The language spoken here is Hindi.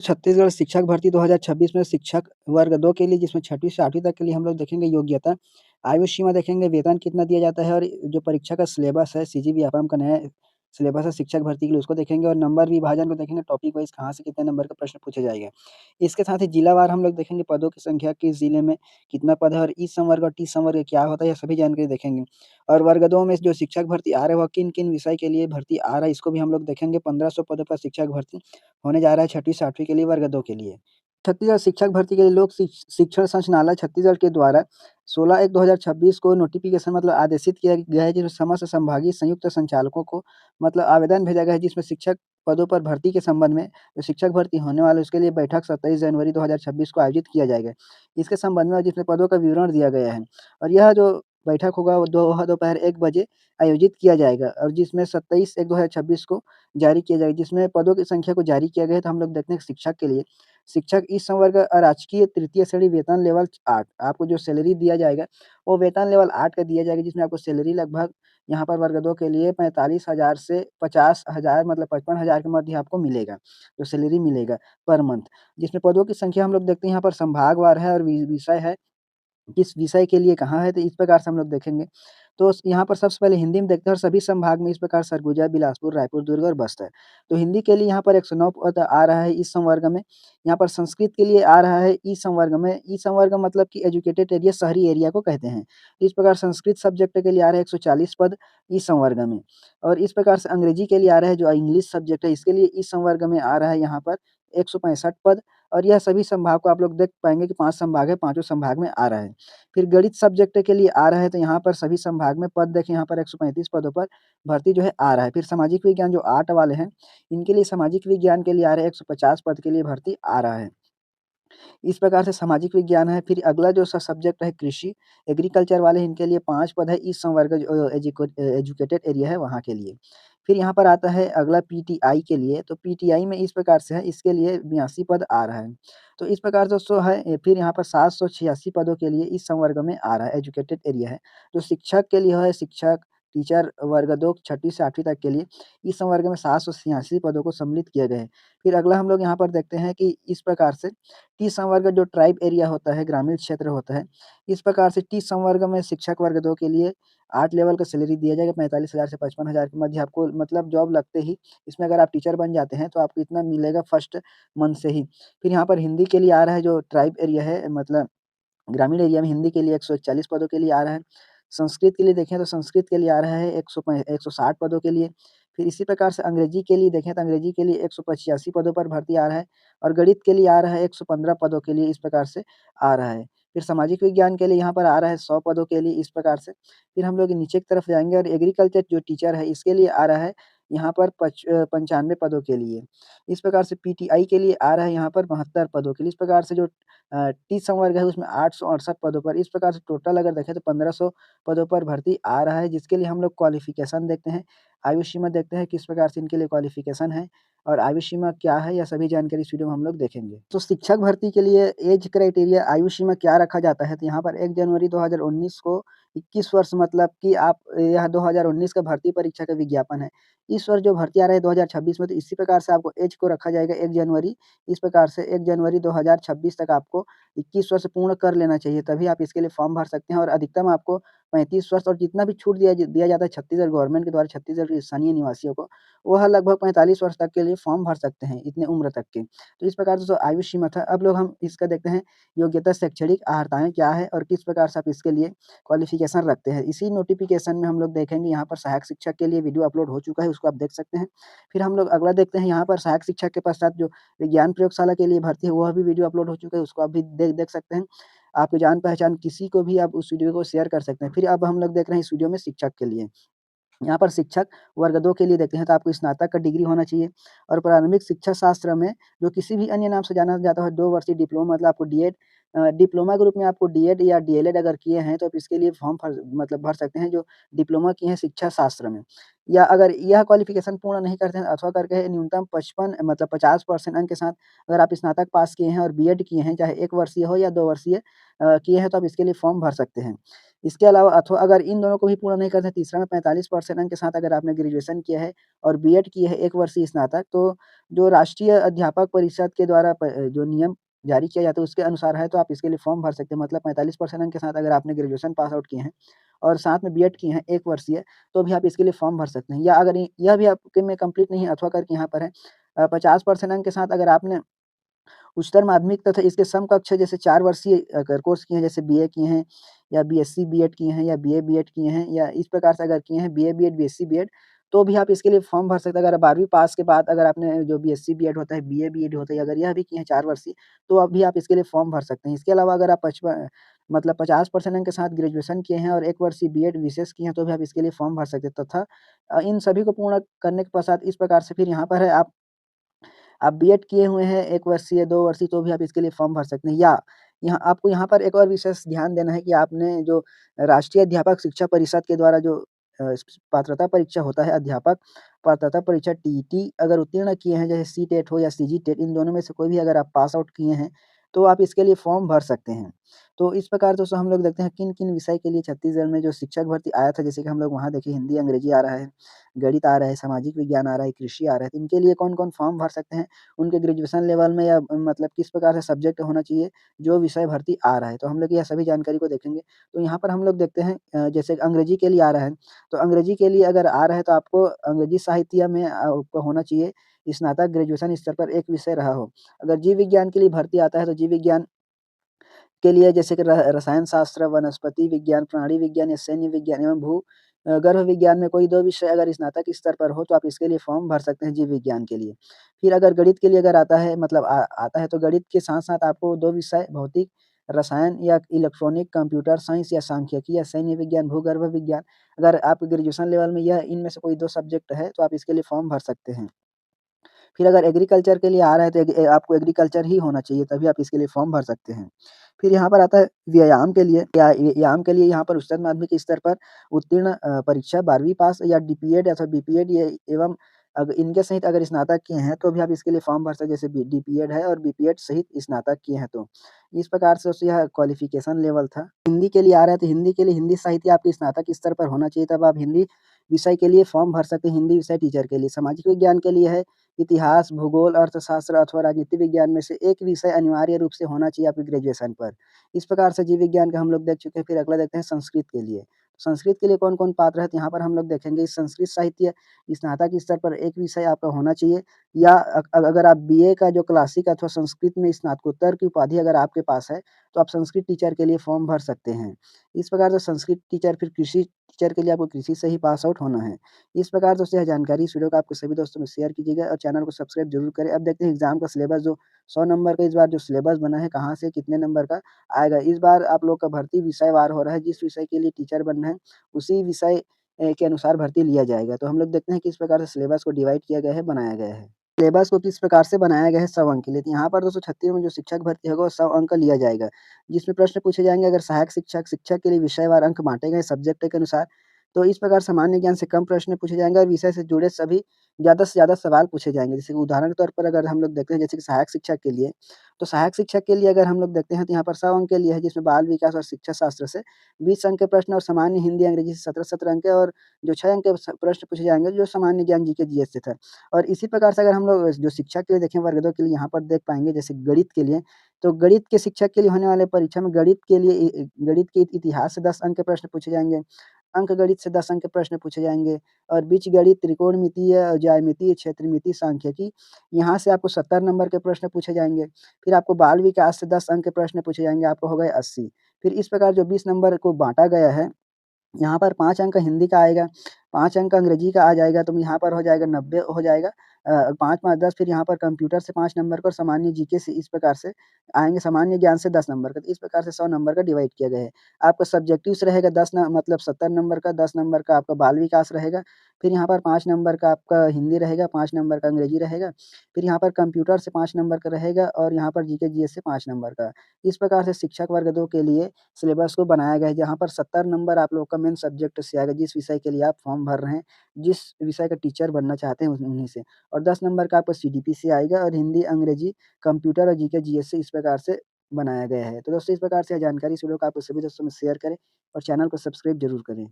छत्तीसगढ़ शिक्षक भर्ती 2026 में शिक्षक वर्ग 2 के लिए जिसमें 6वीं से 8वीं तक के लिए हम लोग देखेंगे योग्यता, आयु सीमा देखेंगे, वेतन कितना दिया जाता है और जो परीक्षा का सिलेबस है सीजीबीएफएम का नया सिलेबस है शिक्षक भर्ती के लिए उसको देखेंगे और नंबर विभाजन को देखेंगे टॉपिक वाइज़ कहाँ से कितने नंबर का प्रश्न पूछा जाएगा। इसके साथ ही जिलावार हम लोग देखेंगे पदों की संख्या किस जिले में कितना पद है और ई संवर्ग और टी संवर्ग क्या होता है, ये सभी जानकारी देखेंगे। और वर्ग 2 में जो शिक्षक भर्ती आ रहा है वह किन-किन विषय के लिए भर्ती आ रहा है इसको भी हम लोग देखेंगे। 1500 पदों पर शिक्षक भर्ती होने जा रहा है 6वीं से 8वीं के लिए वर्ग 2 के लिए। छत्तीसगढ़ शिक्षक भर्ती के लिए लोक शिक्षण संचालनालय छत्तीसगढ़ के द्वारा 16/1/2026 को नोटिफ़िकेशन मतलब आदेशित किया गया है जिसमें समस्त संभागीय संयुक्त संचालकों को मतलब आवेदन भेजा गया है जिसमें शिक्षक पदों पर भर्ती के संबंध में जो शिक्षक भर्ती होने वाले उसके लिए बैठक 27 जनवरी 2026 को आयोजित किया जाएगा। इसके संबंध में जिसमें पदों का विवरण दिया गया है और यह जो बैठक होगा वो दोपहर 1 बजे आयोजित किया जाएगा और जिसमें 27/1/2026 को जारी किया जाएगा जिसमें पदों की संख्या को जारी किया गया है तो हम लोग देखते हैं शिक्षक के लिए शिक्षक इस संवर्ग अराजकीय तृतीय श्रेणी वेतन लेवल 8 आपको जो सैलरी दिया जाएगा वो वेतन लेवल 8 का दिया जाएगा जिसमें आपको सैलरी लगभग यहाँ पर वर्ग 2 के लिए 45,000 से 50,000 मतलब 55,000 के मध्य आपको मिलेगा, जो सैलरी मिलेगा पर मंथ। जिसमें पदों की संख्या हम लोग देखते हैं यहाँ पर संभागवार है और विषय है किस विषय के लिए कहाँ है, तो इस प्रकार से हम लोग देखेंगे। तो यहाँ पर सबसे पहले हिंदी में देखते हैं और सभी संभाग में इस प्रकार सरगुजा, बिलासपुर, रायपुर, दुर्ग और बस्तर। तो हिंदी के लिए यहाँ पर 109 पद आ रहा है इस संवर्ग में। यहाँ पर संस्कृत के लिए आ रहा है ई संवर्ग में। ई संवर्ग मतलब कि एजुकेटेड एरिया, शहरी एरिया को कहते हैं। इस प्रकार संस्कृत सब्जेक्ट के लिए आ रहा है 140 पद इस संवर्ग में। और इस प्रकार से अंग्रेजी के लिए आ रहा है जो इंग्लिश सब्जेक्ट है इसके लिए इस संवर्ग में आ रहा है यहाँ पर 165 पद और यह सभी संभाग को आप लोग देख पाएँगे कि 5 संभाग है, पाँचों संभाग में आ रहा है। फिर गणित सब्जेक्ट के लिए आ रहा है तो यहाँ पर सभी संभाग में पद देखें यहाँ पर 135 पदों पर भर्ती जो है आ रहा है। फिर सामाजिक विज्ञान जो आर्ट वाले हैं, इनके लिए सामाजिक विज्ञान के लिए आ रहा है 150 पद के लिए भर्ती आ रहा है। इस प्रकार से सामाजिक विज्ञान है, फिर अगला जो सब्जेक्ट है कृषि, एग्रीकल्चर वाले इनके लिए 5 पद है इस संवर्ग जो एजुकेटेड एरिया है वहाँ के लिए। फिर यहाँ पर आता है अगला पीटीआई के लिए, तो पीटीआई में इस प्रकार से है, इसके लिए 82 पद आ रहा है। तो इस प्रकार दोस्तों है फिर यहाँ पर 786 पदों के लिए इस संवर्ग में आ रहा है, एजुकेटेड एरिया है। जो शिक्षक के लिए है, शिक्षक, टीचर वर्ग 2 6वीं से 8वीं तक के लिए, इस संवर्ग में 786 पदों को सम्मिलित किया गया है। फिर अगला हम लोग यहाँ पर देखते हैं कि इस प्रकार से टी संवर्ग जो ट्राइब एरिया होता है, ग्रामीण क्षेत्र होता है, इस प्रकार से टी संवर्ग में शिक्षक वर्ग 2 के लिए 8 लेवल का सैलरी दिया जाएगा 45,000 से 55,000 के मध्य आपको मतलब जॉब लगते ही इसमें अगर आप टीचर बन जाते हैं तो आपको इतना मिलेगा फर्स्ट मंथ से ही। फिर यहाँ पर हिंदी के लिए आ रहा है जो ट्राइब एरिया है मतलब ग्रामीण एरिया में हिंदी के लिए 141 पदों के लिए आ रहा है। संस्कृत के लिए देखें तो संस्कृत के लिए आ रहा है 160 पदों के लिए। फिर इसी प्रकार से अंग्रेजी के लिए देखें तो अंग्रेजी के लिए 185 पदों पर भर्ती आ रहा है और गणित के लिए आ रहा है 115 पदों के लिए इस प्रकार से आ रहा है। फिर सामाजिक विज्ञान के लिए यहाँ पर आ रहा है 100 पदों के लिए इस प्रकार से। फिर हम लोग नीचे की तरफ जाएँगे और एग्रीकल्चर जो टीचर है इसके लिए आ रहा है यहाँ पर 95 पदों के लिए। इस प्रकार से पीटीआई के लिए आ रहा है यहाँ पर 72 पदों के लिए। इस प्रकार से जो टी संवर्ग है उसमें 868 पदों पर इस प्रकार से टोटल अगर देखें तो 1500 पदों पर भर्ती आ रहा है जिसके लिए हम लोग क्वालिफ़िकेशन देखते हैं, आयु सीमा देखते हैं किस प्रकार से इनके लिए क्वालिफ़िकेशन है और आयु सीमा क्या है यह सभी जानकारी इस वीडियो में हम लोग देखेंगे। तो शिक्षक भर्ती के लिए ऐज क्राइटेरिया आयु सीमा क्या रखा जाता है तो यहाँ पर 1 जनवरी 2019 को 21 वर्ष मतलब कि आप यह 2019 का भर्ती परीक्षा का विज्ञापन है। इस वर्ष जो भर्ती आ रहा है 2026 में तो इसी प्रकार से आपको ऐज को रखा जाएगा 1 जनवरी इस प्रकार से 1 जनवरी 2026 तक आपको 21 वर्ष पूर्ण कर लेना चाहिए, तभी आप इसके लिए फॉर्म भर सकते हैं और अधिकतम आपको 35 वर्ष और जितना भी छूट दिया जाता है छत्तीसगढ़ गवर्नमेंट के द्वारा छत्तीसगढ़ के स्थानीय निवासियों को, वह लगभग 45 वर्ष तक के लिए फॉर्म भर सकते हैं, इतने उम्र तक के। तो इस प्रकार से जो आयु सीमा था, अब लोग हम इसका देखते हैं योग्यता शैक्षणिक अर्हताएँ क्या है और किस प्रकार से आप इसके लिए क्वालिफ़िकेशन रखते हैं। इसी नोटिफ़िकेशन में हम लोग देखेंगे यहाँ पर सहायक शिक्षक के लिए वीडियो अपलोड हो चुका है, उसको आप देख सकते हैं। फिर हम लोग अगला देखते हैं यहाँ पर सहायक शिक्षक के पश्चात जो विज्ञान प्रयोगशाला के लिए भर्ती है, वह भी वीडियो अपलोड हो चुका है, उसको आप भी देख सकते हैं। आपके जान-पहचान किसी को भी आप उस वीडियो को शेयर कर सकते हैं। फिर अब हम लोग देख रहे हैं इस वीडियो में शिक्षक के लिए। यहाँ पर शिक्षक वर्ग 2 के लिए देखते हैं तो आपको स्नातक का डिग्री होना चाहिए और प्रारंभिक शिक्षा शास्त्र में जो किसी भी अन्य नाम से जाना जाता है 2 वर्षीय डिप्लोमा मतलब आपको डीएड डिप्लोमा ग्रुप में आपको डीएड या डीएलएड अगर किए हैं तो आप इसके लिए फॉर्म भर सकते हैं जो डिप्लोमा किए हैं शिक्षा शास्त्र में। या अगर यह क्वालिफ़िकेशन पूर्ण नहीं करते हैं अथवा करके न्यूनतम 55 मतलब 50% अंक के साथ अगर आप स्नातक पास किए हैं और बीएड किए हैं, चाहे 1 वर्षीय हो या 2 वर्षीय किए हैं तो आप इसके लिए फॉर्म भर सकते हैं। इसके अलावा अथवा अगर इन दोनों को भी पूरा नहीं करते हैं, तीसरा में 45% अंक के साथ अगर आपने ग्रेजुएशन किया है और बीएड किए है 1 वर्षीय स्नातक, तो जो राष्ट्रीय अध्यापक परिषद के द्वारा जो नियम जारी किया जाता है उसके अनुसार है तो आप इसके लिए फॉर्म भर सकते हैं। मतलब 45% अंक के साथ अगर आपने ग्रेजुएशन पास आउट किए हैं और साथ में बीएड किए हैं 1 वर्षीय, तो भी आप इसके लिए फॉर्म भर सकते हैं। या अगर यह भी आपके में कंप्लीट नहीं है अथवा करके यहाँ पर है 50% अंक के साथ अगर आपने उच्चतर माध्यमिक तथा इसके समकक्ष जैसे 4 वर्षीय अगर कोर्स किए हैं, जैसे बीए किए हैं या बीएससी बीएड किए हैं या बीए बीएड किए हैं या इस प्रकार से अगर किए हैं बीए बीएड, बीएससी बीएड, तो भी आप इसके लिए फॉर्म भर सकते हैं। अगर 12वीं पास के बाद अगर आपने जो बीएससी बीएड होता है, बीए बीएड होता है, अगर यह भी किए हैं 4 वर्षीय, तो अभी आप इसके लिए फॉर्म भर सकते हैं। इसके अलावा अगर आप 50% अंक के साथ ग्रेजुएशन किए हैं और 1 वर्षीय बीएड विशेष किए हैं, तो भी आप इसके लिए फॉर्म भर सकते हैं तथा इन सभी को पूर्ण करने के पश्चात इस प्रकार से फिर यहाँ पर है आप बीएड किए हुए हैं 1 वर्षीय, 2 वर्षीय, तो भी आप इसके लिए फॉर्म भर सकते हैं। या यहाँ आपको यहाँ पर एक और विशेष ध्यान देना है कि आपने जो राष्ट्रीय अध्यापक शिक्षा परिषद के द्वारा जो पात्रता परीक्षा होता है, अध्यापक पात्रता परीक्षा टीईटी अगर उत्तीर्ण किए हैं, जैसे सीटेट हो या सीजीटेट, इन दोनों में से कोई भी अगर आप पास आउट किए हैं, तो आप इसके लिए फॉर्म भर सकते हैं। तो इस प्रकार दोस्तों हम लोग देखते हैं किन-किन विषय के लिए छत्तीसगढ़ में जो शिक्षक भर्ती आया था, जैसे कि हम लोग वहाँ देखिए हिंदी, अंग्रेजी आ रहा है, गणित आ रहा है, सामाजिक विज्ञान आ रहा है, कृषि आ रहा है, तो इनके लिए कौन-कौन फॉर्म भर सकते हैं? उनके ग्रेजुएशन लेवल में या मतलब किस प्रकार से सब्जेक्ट होना चाहिए, जो विषय भर्ती आ रहा है। तो हम लोग यह सभी जानकारी को देखेंगे। तो यहाँ पर हम लोग देखते हैं जैसे अंग्रेजी के लिए आ रहा है, तो अंग्रेजी के लिए अगर आ रहा है तो आपको अंग्रेजी साहित्य में आपको होना चाहिए स्नातक ग्रेजुएशन स्तर पर एक विषय रहा हो। अगर जीव विज्ञान के लिए भर्ती आता है तो जीव विज्ञान के लिए जैसे कि रसायन शास्त्र, वनस्पति विज्ञान, प्राणी विज्ञान या सैन्य विज्ञान एवं गर्भ विज्ञान में कोई 2 विषय अगर स्नातक स्तर पर हो तो आप इसके लिए फॉर्म भर सकते हैं जीव विज्ञान के लिए। फिर अगर गणित के लिए अगर आता है मतलब आता है तो गणित के साथ-साथ आपको 2 विषय भौतिक, रसायन या इलेक्ट्रॉनिक, कंप्यूटर साइंस या सांख्यिकी या सैन्य विज्ञान, भूगर्भ विज्ञान, अगर आप ग्रेजुएशन लेवल में यह इनमें से कोई 2 सब्जेक्ट है तो आप इसके लिए फॉर्म भर सकते हैं। फिर अगर एग्रीकल्चर के लिए आ रहा है तो आपको एग्रीकल्चर ही होना चाहिए तभी आप इसके लिए फॉर्म भर सकते हैं। फिर यहाँ पर आता है व्यायाम के लिए या व्यायाम के लिए यहाँ पर उच्चतर माध्यमिक स्तर पर उत्तीर्ण परीक्षा 12वीं पास या डीपीएड अथवा बीपीएड ये एवं इनके सहित अगर स्नातक किए हैं तो भी आप इसके लिए फॉर्म भर सकते हैं, जैसे डीपीएड है और बीपीएड सहित स्नातक किए हैं तो। इस प्रकार से उससे यह क्वालिफिकेशन लेवल था। हिंदी के लिए आ रहा है तो हिंदी के लिए हिंदी साहित्य आपके स्नातक स्तर पर होना चाहिए, तब आप हिंदी विषय के लिए फॉर्म भर सकते हैं, हिंदी विषय टीचर के लिए। सामाजिक विज्ञान के लिए है इतिहास, भूगोल, अर्थशास्त्र अथवा राजनीति विज्ञान में से एक विषय अनिवार्य रूप से होना चाहिए आपके ग्रेजुएशन पर। इस प्रकार से जीव विज्ञान का हम लोग देख चुके हैं, फिर अगला देखते हैं संस्कृत के लिए। संस्कृत के लिए कौन-कौन पात्र है? तो यहाँ पर हम लोग देखेंगे संस्कृत साहित्य स्नातक स्तर पर एक विषय आपका होना चाहिए या अगर आप बीए का जो क्लासिक अथवा संस्कृत में स्नातकोत्तर की उपाधि अगर आपके पास है, तो आप संस्कृत टीचर के लिए फॉर्म भर सकते हैं। इस प्रकार से संस्कृत टीचर फिर कृषि टीचर के लिए आपको कृषि से ही पास आउट होना है। इस प्रकार दोस्तों यह जानकारी इस वीडियो को आपके सभी दोस्तों में शेयर कीजिएगा और चैनल को सब्सक्राइब ज़रूर करें। अब देखते हैं एग्ज़ाम का सिलेबस जो 100 नंबर का इस बार जो सिलेबस बना है, कहाँ से कितने नंबर का आएगा। इस बार आप लोग का भर्ती विषयवार हो रहा है, जिस विषय के लिए टीचर बनना है, उसी विषय के अनुसार भर्ती लिया जाएगा। तो हम लोग देखते हैं किस प्रकार से सिलेबस को डिवाइड किया गया है, बनाया गया है। सिलेबस को किस प्रकार से बनाया गया है 100 अंक के लिए। तो यहाँ पर दोस्तों 36 में जो शिक्षक भर्ती होगा वो 100 अंक का लिया जाएगा, जिसमें प्रश्न पूछे जाएँगे अगर सहायक शिक्षक, शिक्षक के लिए विषयवार अंक बाँटे गए सब्जेक्ट के अनुसार। तो इस प्रकार सामान्य ज्ञान से कम प्रश्न पूछे जाएँगे और विषय से जुड़े सभी ज़्यादा से ज़्यादा सवाल पूछे जाएँगे। जैसे कि उदाहरण के तौर पर अगर हम लोग देखते हैं जैसे कि सहायक शिक्षक के लिए, तो सहायक शिक्षक के लिए अगर हम लोग देखते हैं तो यहाँ पर 100 अंक के लिए है, जिसमें बाल विकास और शिक्षा शास्त्र से 20 अंक के प्रश्न और सामान्य हिंदी, अंग्रेजी से 17-17 अंक के और जो 6 अंक के प्रश्न पूछे जाएँगे जो सामान्य ज्ञान जीके, जीएस से था। और इसी प्रकार से अगर हम लोग जो शिक्षक के लिए देखें वर्ग 2 के लिए यहाँ पर देख पाएँगे जैसे गणित के लिए, तो गणित के शिक्षक के लिए होने वाले परीक्षा में गणित के लिए गणित के इतिहास से 10 अंक के प्रश्न पूछे जाएँगे, अंकगणित से 10 अंक के प्रश्न पूछे जाएँगे और बीजगणित, त्रिकोणमितीय, ज्यामितीय, क्षेत्रमिति, सांख्यिकी यहाँ से आपको 70 नंबर के प्रश्न पूछे जाएँगे। फिर आपको बाल विकास से 10 अंक के प्रश्न पूछे जाएँगे, आपको हो गए 80। फिर इस प्रकार जो 20 नंबर को बाँटा गया है, यहाँ पर 5 अंक हिंदी का आएगा, 5 अंक अंग्रेजी का आ जाएगा, तो यहाँ पर हो जाएगा 90 हो जाएगा 5-5 10 फिर यहाँ पर कंप्यूटर से 5 नंबर का और सामान्य जीके से इस प्रकार से आएँगे, सामान्य ज्ञान से 10 नंबर का। तो इस प्रकार से 100 नंबर का डिवाइड किया गया है। आपका सब्जेक्टिव से रहेगा 10 न मतलब 70 नंबर का, 10 नंबर का आपका बाल विकास रहेगा। फिर यहाँ पर 5 नंबर का आपका हिंदी रहेगा, 5 नंबर का अंग्रेजी रहेगा। फिर यहाँ पर कंप्यूटर से 5 नंबर का रहेगा और यहाँ पर जीके, जीएस से 5 नंबर का। इस प्रकार से शिक्षक वर्ग 2 के लिए सिलेबस को बनाया गया है, जहाँ पर 70 नंबर आप लोग का मेन सब्जेक्ट से आएगा, जिस विषय के लिए आप फॉर्म भर रहे हैं, जिस विषय का टीचर बनना चाहते हैं उन्हीं से। और 10 नंबर का आपका सीडीपी से आएगा और हिंदी, अंग्रेजी, कंप्यूटर और जीके, जीएस से इस प्रकार से बनाया गया है। तो दोस्तों इस प्रकार से जानकारी इस वीडियो को आप सभी दोस्तों में शेयर करें और चैनल को सब्सक्राइब ज़रूर करें।